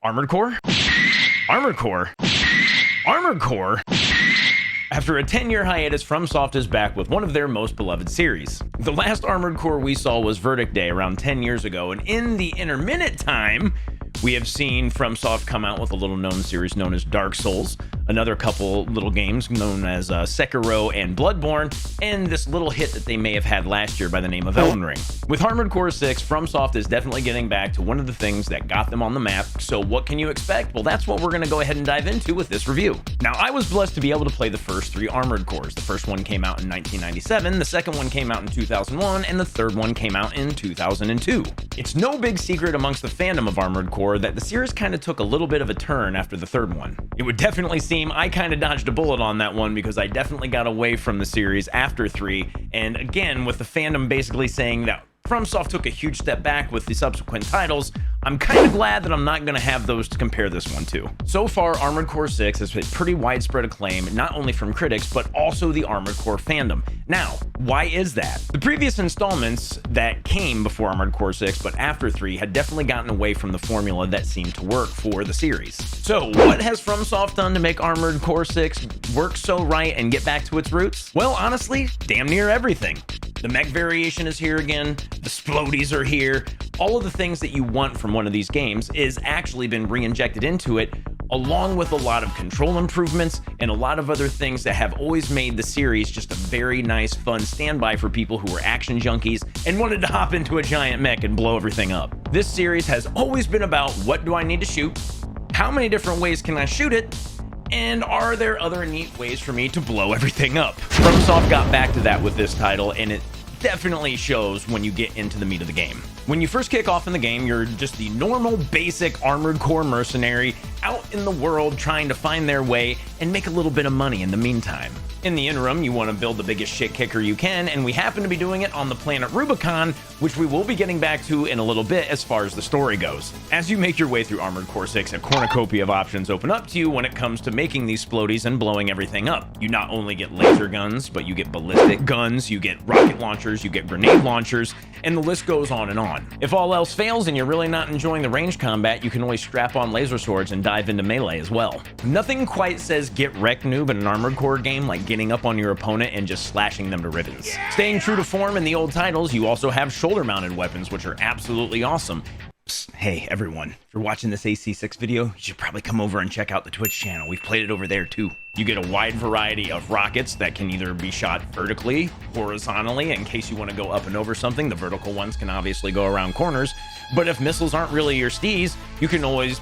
Armored Core? Armored Core? Armored Core? After a 10-year hiatus, FromSoft is back with one of their most beloved series. The last Armored Core we saw was Verdict Day around 10 years ago, and in the intermittent time, we have seen FromSoft come out with a little-known series known as Dark Souls, another couple little games known as Sekiro and Bloodborne, and this little hit that they may have had last year by the name of Elden Ring. With Armored Core 6, FromSoft is definitely getting back to one of the things that got them on the map, so what can you expect? Well, that's what we're going to go ahead and dive into with this review. Now, I was blessed to be able to play the first 3 Armored Cores. The first one came out in 1997, the second one came out in 2001, and the third one came out in 2002. It's no big secret amongst the fandom of Armored Core that the series kind of took a little bit of a turn after the third one. It would definitely seem I kind of dodged a bullet on that one because I definitely got away from the series after 3, and again, with the fandom basically saying that FromSoft took a huge step back with the subsequent titles, I'm kind of glad that I'm not going to have those to compare this one to. So far, Armored Core 6 has had pretty widespread acclaim, not only from critics, but also the Armored Core fandom. Now, why is that? The previous installments that came before Armored Core 6, but after 3, had definitely gotten away from the formula that seemed to work for the series. So, what has FromSoft done to make Armored Core 6 work so right and get back to its roots? Well, honestly, damn near everything. The mech variation is here again, the splodies are here, all of the things that you want from one of these games is actually been re-injected into it, along with a lot of control improvements and a lot of other things that have always made the series just a very nice, fun standby for people who were action junkies and wanted to hop into a giant mech and blow everything up. This series has always been about what do I need to shoot, how many different ways can I shoot it, and are there other neat ways for me to blow everything up? FromSoft got back to that with this title, and it definitely shows when you get into the meat of the game. When you first kick off in the game, you're just the normal, basic Armored Core mercenary out in the world trying to find their way and make a little bit of money in the meantime. In the interim, you want to build the biggest shit kicker you can, and we happen to be doing it on the planet Rubicon, which we will be getting back to in a little bit as far as the story goes. As you make your way through Armored Core 6, a cornucopia of options open up to you when it comes to making these splodies and blowing everything up. You not only get laser guns, but you get ballistic guns, you get rocket launchers, you get grenade launchers, and the list goes on and on. If all else fails and you're really not enjoying the range combat, you can always strap on laser swords and dive into melee as well. Nothing quite says get wrecked noob in an Armored Core game like getting up on your opponent and just slashing them to ribbons. Yeah! Staying true to form in the old titles, you also have shoulder-mounted weapons, which are absolutely awesome. Psst, hey everyone, if you're watching this AC6 video, you should probably come over and check out the Twitch channel. We've played it over there too. You get a wide variety of rockets that can either be shot vertically, horizontally, in case you want to go up and over something. The vertical ones can obviously go around corners, but if missiles aren't really your steez, you can always,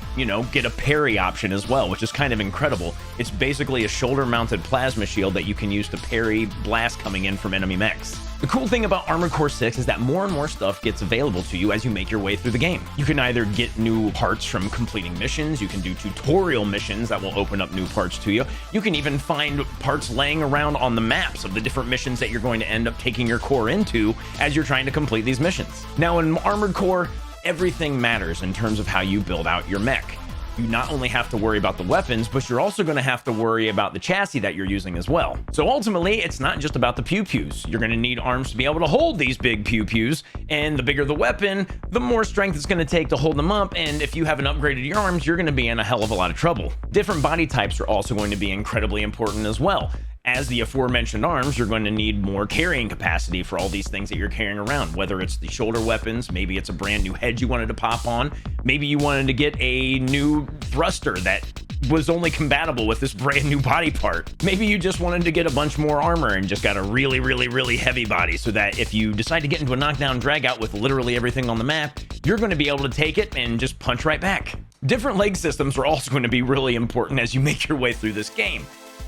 get a parry option as well, which is kind of incredible. It's basically a shoulder-mounted plasma shield that you can use to parry blasts coming in from enemy mechs. The cool thing about Armored Core 6 is that more and more stuff gets available to you as you make your way through the game. You can either get new parts from completing missions, you can do tutorial missions that will open up new parts to you. You can even find parts laying around on the maps of the different missions that you're going to end up taking your core into as you're trying to complete these missions. Now in Armored Core, everything matters in terms of how you build out your mech. You not only have to worry about the weapons, but you're also going to have to worry about the chassis that you're using as well. So ultimately, it's not just about the pew-pews. You're going to need arms to be able to hold these big pew-pews, and the bigger the weapon, the more strength it's going to take to hold them up, and if you haven't upgraded your arms, you're going to be in a hell of a lot of trouble. Different body types are also going to be incredibly important as well. As the aforementioned arms, you're going to need more carrying capacity for all these things that you're carrying around, whether it's the shoulder weapons, maybe it's a brand new head you wanted to pop on, maybe you wanted to get a new thruster that was only compatible with this brand new body part. Maybe you just wanted to get a bunch more armor and just got a really, really, really heavy body so that if you decide to get into a knockdown drag out with literally everything on the map, you're going to be able to take it and just punch right back. Different leg systems are also going to be really important as you make your way through this game.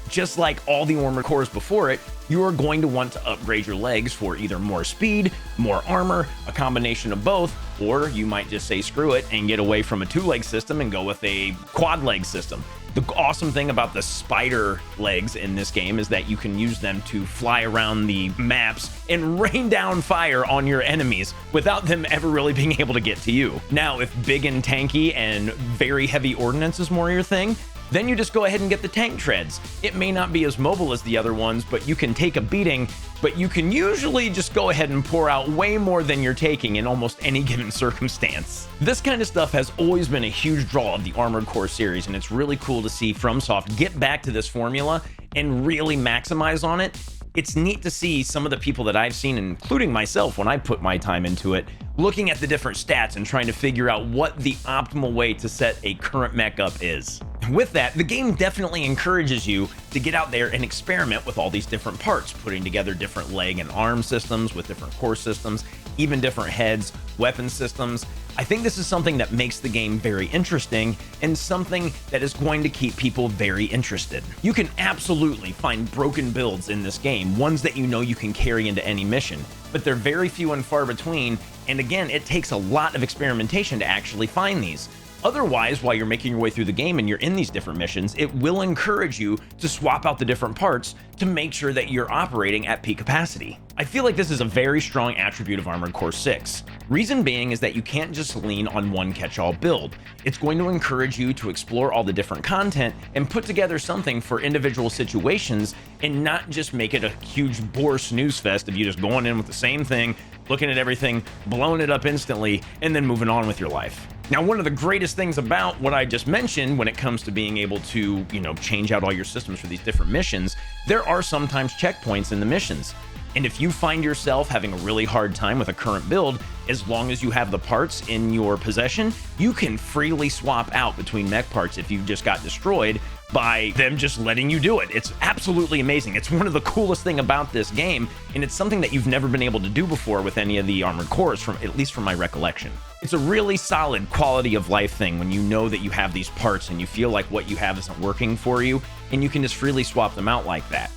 Just like all the Armored Cores before it, you are going to want to upgrade your legs for either more speed, more armor, a combination of both, or you might just say screw it and get away from a 2-leg system and go with a quad leg system. The awesome thing about the spider legs in this game is that you can use them to fly around the maps and rain down fire on your enemies without them ever really being able to get to you. Now, if big and tanky and very heavy ordnance is more your thing, Then you just go ahead and get the tank treads. It may not be as mobile as the other ones, but you can take a beating, but you can usually just go ahead and pour out way more than you're taking in almost any given circumstance. This kind of stuff has always been a huge draw of the Armored Core series, and it's really cool to see FromSoft get back to this formula and really maximize on it. It's neat to see some of the people that I've seen, including myself when I put my time into it, looking at the different stats and trying to figure out what the optimal way to set a current mech up is. With that, the game definitely encourages you to get out there and experiment with all these different parts, putting together different leg and arm systems with different core systems, even different heads, weapon systems. I think this is something that makes the game very interesting and something that is going to keep people very interested. You can absolutely find broken builds in this game, ones that you know you can carry into any mission, but they're very few and far between, and again, it takes a lot of experimentation to actually find these. Otherwise, while you're making your way through the game and you're in these different missions, it will encourage you to swap out the different parts to make sure that you're operating at peak capacity. I feel like this is a very strong attribute of Armored Core 6. Reason being is that you can't just lean on one catch-all build. It's going to encourage you to explore all the different content and put together something for individual situations and not just make it a huge bore snooze fest of you just going in with the same thing, looking at everything, blowing it up instantly, and then moving on with your life. Now, one of the greatest things about what I just mentioned when it comes to being able to, change out all your systems for these different missions, there are sometimes checkpoints in the missions. And if you find yourself having a really hard time with a current build, as long as you have the parts in your possession, you can freely swap out between mech parts if you just got destroyed by them just letting you do it. It's absolutely amazing. It's one of the coolest things about this game, and it's something that you've never been able to do before with any of the Armored Cores, at least from my recollection. It's a really solid quality of life thing when you know that you have these parts and you feel like what you have isn't working for you, and you can just freely swap them out like that.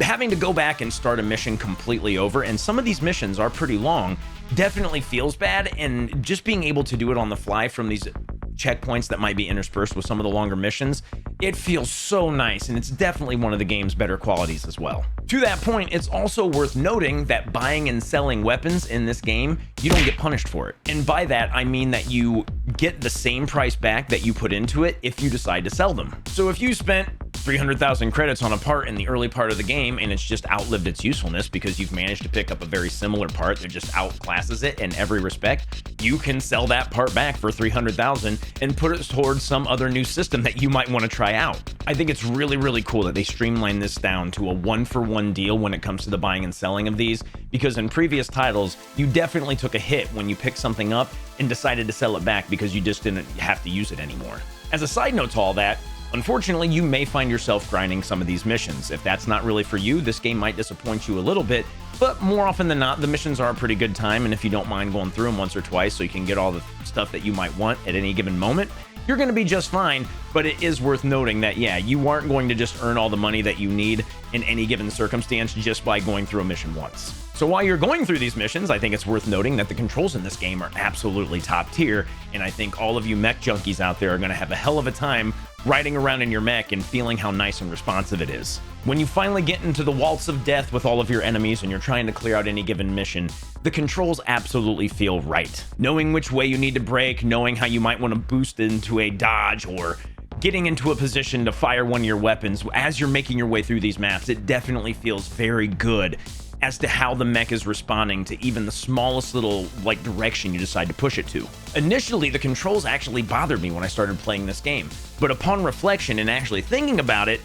Having to go back and start a mission completely over, and some of these missions are pretty long, definitely feels bad, and just being able to do it on the fly from these checkpoints that might be interspersed with some of the longer missions, it feels so nice, and it's definitely one of the game's better qualities as well. To that point, it's also worth noting that buying and selling weapons in this game, you don't get punished for it. And by that, I mean that you get the same price back that you put into it if you decide to sell them. So if you spent 300,000 credits on a part in the early part of the game and it's just outlived its usefulness because you've managed to pick up a very similar part that just outclasses it in every respect, you can sell that part back for 300,000 and put it towards some other new system that you might want to try out. I think it's really, really cool that they streamlined this down to a one-for-one deal when it comes to the buying and selling of these, because in previous titles, you definitely took a hit when you picked something up and decided to sell it back because you just didn't have to use it anymore. As a side note to all that, unfortunately, you may find yourself grinding some of these missions. If that's not really for you, this game might disappoint you a little bit, but more often than not, the missions are a pretty good time, and if you don't mind going through them once or twice so you can get all the stuff that you might want at any given moment, you're going to be just fine. But it is worth noting that, yeah, you aren't going to just earn all the money that you need in any given circumstance just by going through a mission once. So while you're going through these missions, I think it's worth noting that the controls in this game are absolutely top tier, and I think all of you mech junkies out there are going to have a hell of a time riding around in your mech and feeling how nice and responsive it is. When you finally get into the waltz of death with all of your enemies and you're trying to clear out any given mission, the controls absolutely feel right. Knowing which way you need to brake, knowing how you might want to boost into a dodge, or getting into a position to fire one of your weapons as you're making your way through these maps, it definitely feels very good as to how the mech is responding to even the smallest little direction you decide to push it to. Initially, the controls actually bothered me when I started playing this game, but upon reflection and actually thinking about it,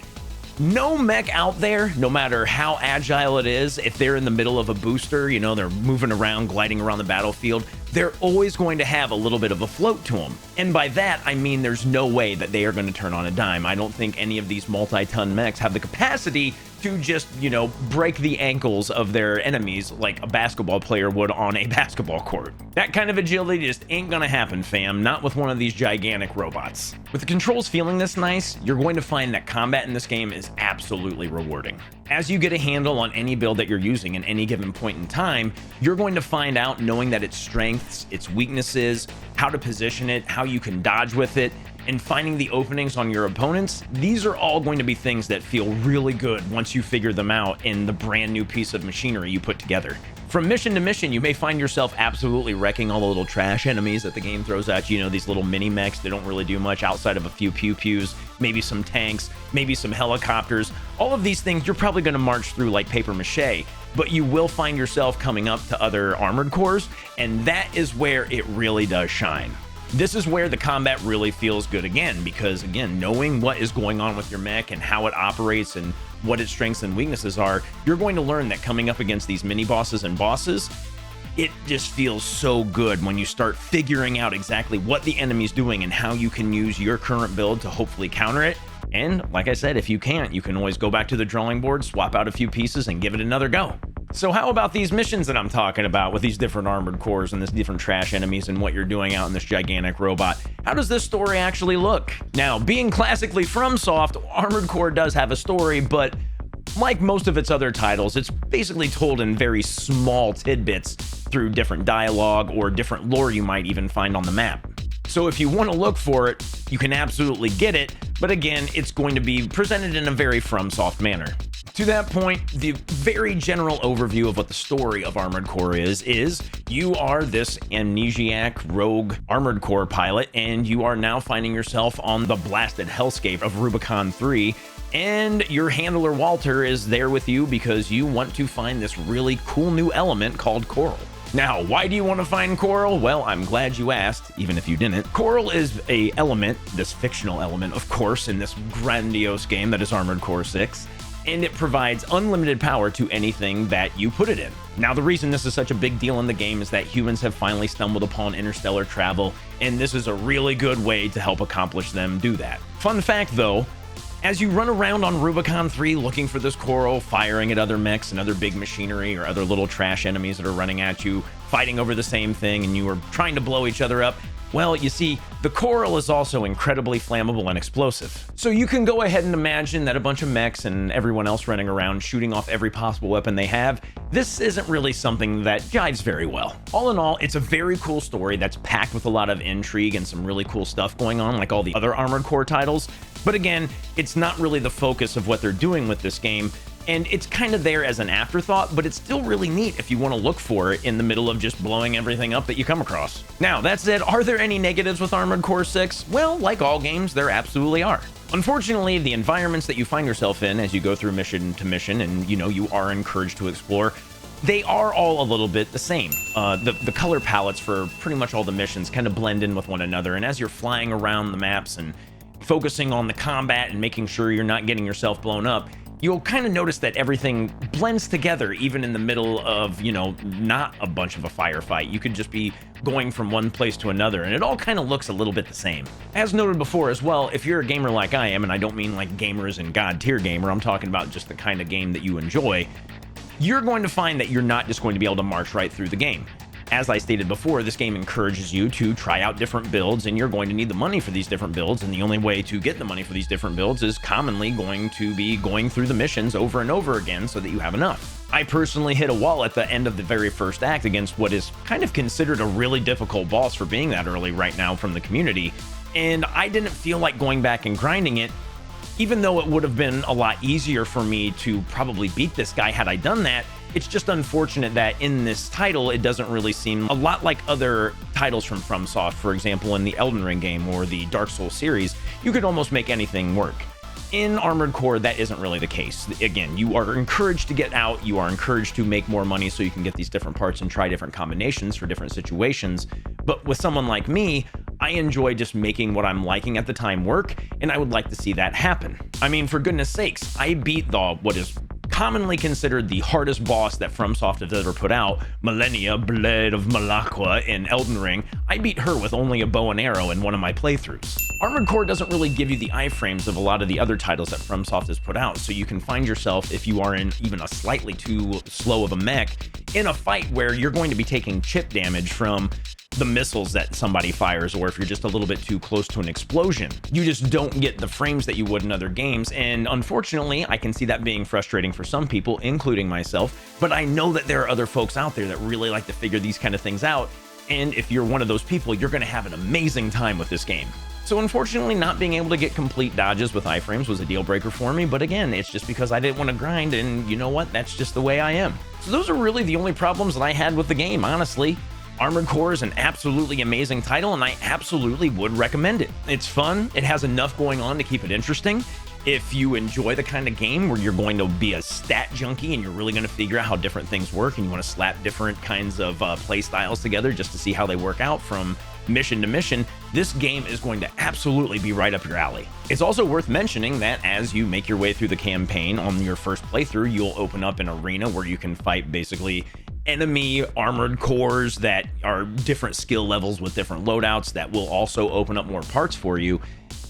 no mech out there, no matter how agile it is, if they're in the middle of a booster, they're moving around, gliding around the battlefield, they're always going to have a little bit of a float to them. And by that, I mean there's no way that they are going to turn on a dime. I don't think any of these multi-ton mechs have the capacity to just, break the ankles of their enemies like a basketball player would on a basketball court. That kind of agility just ain't gonna happen, fam, not with one of these gigantic robots. With the controls feeling this nice, you're going to find that combat in this game is absolutely rewarding. As you get a handle on any build that you're using in any given point in time, you're going to find out, knowing that its strengths, its weaknesses, how to position it, how you can dodge with it, and finding the openings on your opponents. These are all going to be things that feel really good once you figure them out in the brand new piece of machinery you put together. From mission to mission, you may find yourself absolutely wrecking all the little trash enemies that the game throws at you. You know, these little mini mechs, they don't really do much outside of a few pew-pews, maybe some tanks, maybe some helicopters. All of these things you're probably going to march through like paper mache, but you will find yourself coming up to other armored cores, and that is where it really does shine. This is where the combat really feels good again, because again, knowing what is going on with your mech and how it operates and what its strengths and weaknesses are, you're going to learn that coming up against these mini bosses and bosses, it just feels so good when you start figuring out exactly what the enemy's doing and how you can use your current build to hopefully counter it. And like I said, if you can't, you can always go back to the drawing board, swap out a few pieces, and give it another go. So how about these missions that I'm talking about with these different armored cores and these different trash enemies and what you're doing out in this gigantic robot? How does this story actually look? Now, being classically FromSoft, Armored Core does have a story, but like most of its other titles, it's basically told in very small tidbits through different dialogue or different lore you might even find on the map. So if you want to look for it, you can absolutely get it, but again, it's going to be presented in a very FromSoft manner. To that point, the very general overview of what the story of Armored Core is you are this amnesiac rogue Armored Core pilot, and you are now finding yourself on the blasted hellscape of Rubicon 3, and your handler Walter is there with you because you want to find this really cool new element called Coral. Now, why do you want to find Coral? Well, I'm glad you asked, even if you didn't. Coral is a element, this fictional element, of course, in this grandiose game that is Armored Core 6, and it provides unlimited power to anything that you put it in. Now, the reason this is such a big deal in the game is that humans have finally stumbled upon interstellar travel, and this is a really good way to help accomplish them do that. Fun fact, though, as you run around on Rubicon 3 looking for this Coral, firing at other mechs and other big machinery or other little trash enemies that are running at you, fighting over the same thing, and you are trying to blow each other up, well, you see, the Coral is also incredibly flammable and explosive. So you can go ahead and imagine that a bunch of mechs and everyone else running around shooting off every possible weapon they have, this isn't really something that jives very well. All in all, it's a very cool story that's packed with a lot of intrigue and some really cool stuff going on, like all the other Armored Core titles. But again, it's not really the focus of what they're doing with this game, and it's kind of there as an afterthought, but it's still really neat if you want to look for it in the middle of just blowing everything up that you come across. Now, that said, are there any negatives with Armored Core 6? Well, like all games, there absolutely are. Unfortunately, the environments that you find yourself in as you go through mission to mission and, you are encouraged to explore, they are all a little bit the same. The color palettes for pretty much all the missions kind of blend in with one another, and as you're flying around the maps and focusing on the combat and making sure you're not getting yourself blown up, you'll kind of notice that everything blends together even in the middle of, not a bunch of a firefight. You could just be going from one place to another, and it all kind of looks a little bit the same. As noted before as well, if you're a gamer like I am, and I don't mean like gamers and god tier gamer, I'm talking about just the kind of game that you enjoy, you're going to find that you're not just going to be able to march right through the game. As I stated before, this game encourages you to try out different builds, and you're going to need the money for these different builds, and the only way to get the money for these different builds is commonly going to be going through the missions over and over again so that you have enough. I personally hit a wall at the end of the very first act against what is kind of considered a really difficult boss for being that early right now from the community, and I didn't feel like going back and grinding it, even though it would have been a lot easier for me to probably beat this guy had I done that. It's just unfortunate that in this title, it doesn't really seem a lot like other titles from FromSoft. For example, in the Elden Ring game or the Dark Souls series, you could almost make anything work. In Armored Core, that isn't really the case. Again, you are encouraged to get out, you are encouraged to make more money so you can get these different parts and try different combinations for different situations. But with someone like me, I enjoy just making what I'm liking at the time work, and I would like to see that happen. I mean, for goodness sakes, I beat what is commonly considered the hardest boss that FromSoft has ever put out, Millennia Blade of Malakwa in Elden Ring. I beat her with only a bow and arrow in one of my playthroughs. Armored Core doesn't really give you the iframes of a lot of the other titles that FromSoft has put out, so you can find yourself, if you are in even a slightly too slow of a mech, in a fight where you're going to be taking chip damage from the missiles that somebody fires, or if you're just a little bit too close to an explosion. You just don't get the frames that you would in other games, and unfortunately, I can see that being frustrating for some people, including myself, but I know that there are other folks out there that really like to figure these kind of things out, and if you're one of those people, you're going to have an amazing time with this game. So unfortunately, not being able to get complete dodges with iframes was a deal breaker for me, but again, it's just because I didn't want to grind, and you know what, that's just the way I am. So those are really the only problems that I had with the game, honestly. Armored Core is an absolutely amazing title, and I absolutely would recommend it. It's fun, it has enough going on to keep it interesting. If you enjoy the kind of game where you're going to be a stat junkie and you're really going to figure out how different things work, and you want to slap different kinds of play styles together just to see how they work out from mission to mission, this game is going to absolutely be right up your alley. It's also worth mentioning that as you make your way through the campaign on your first playthrough, you'll open up an arena where you can fight basically enemy armored cores that are different skill levels with different loadouts that will also open up more parts for you.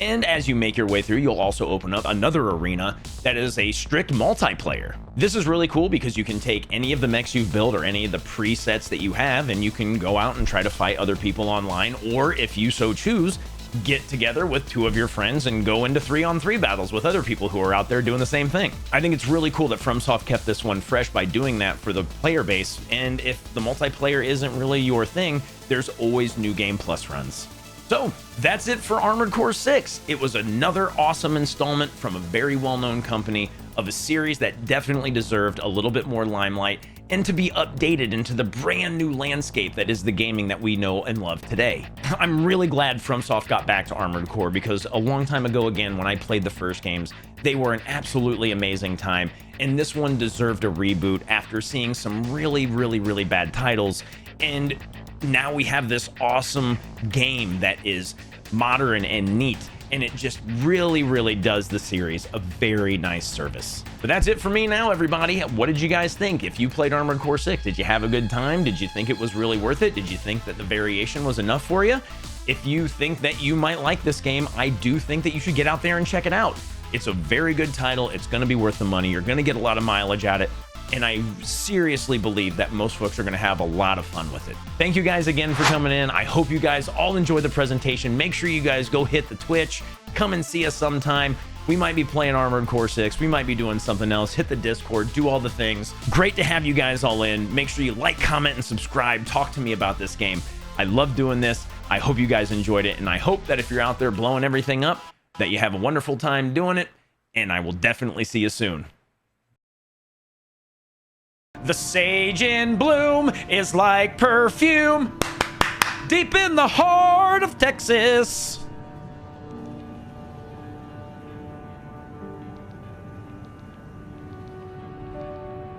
And as you make your way through, you'll also open up another arena that is a strict multiplayer. This is really cool because you can take any of the mechs you've built or any of the presets that you have, and you can go out and try to fight other people online, or if you so choose, get together with 2 of your friends and go into 3-on-3 battles with other people who are out there doing the same thing. I think it's really cool that FromSoft kept this one fresh by doing that for the player base, and if the multiplayer isn't really your thing, there's always New Game Plus runs. So that's it for Armored Core 6. It was another awesome installment from a very well-known company of a series that definitely deserved a little bit more limelight and to be updated into the brand new landscape that is the gaming that we know and love today. I'm really glad FromSoft got back to Armored Core because a long time ago, again, when I played the first games, they were an absolutely amazing time, and this one deserved a reboot after seeing some really bad titles. And now we have this awesome game that is modern and neat, and it just really does the series a very nice service. But that's it for me now, everybody. What did you guys think? If you played Armored Core 6, did you have a good time? Did you think it was really worth it? Did you think that the variation was enough for you? If you think that you might like this game, I do think that you should get out there and check it out. It's a very good title. It's going to be worth the money. You're going to get a lot of mileage at it. And I seriously believe that most folks are going to have a lot of fun with it. Thank you guys again for coming in. I hope you guys all enjoyed the presentation. Make sure you guys go hit the Twitch. Come and see us sometime. We might be playing Armored Core 6. We might be doing something else. Hit the Discord. Do all the things. Great to have you guys all in. Make sure you like, comment, and subscribe. Talk to me about this game. I love doing this. I hope you guys enjoyed it. And I hope that if you're out there blowing everything up, that you have a wonderful time doing it. And I will definitely see you soon. The sage in bloom is like perfume deep in the heart of Texas.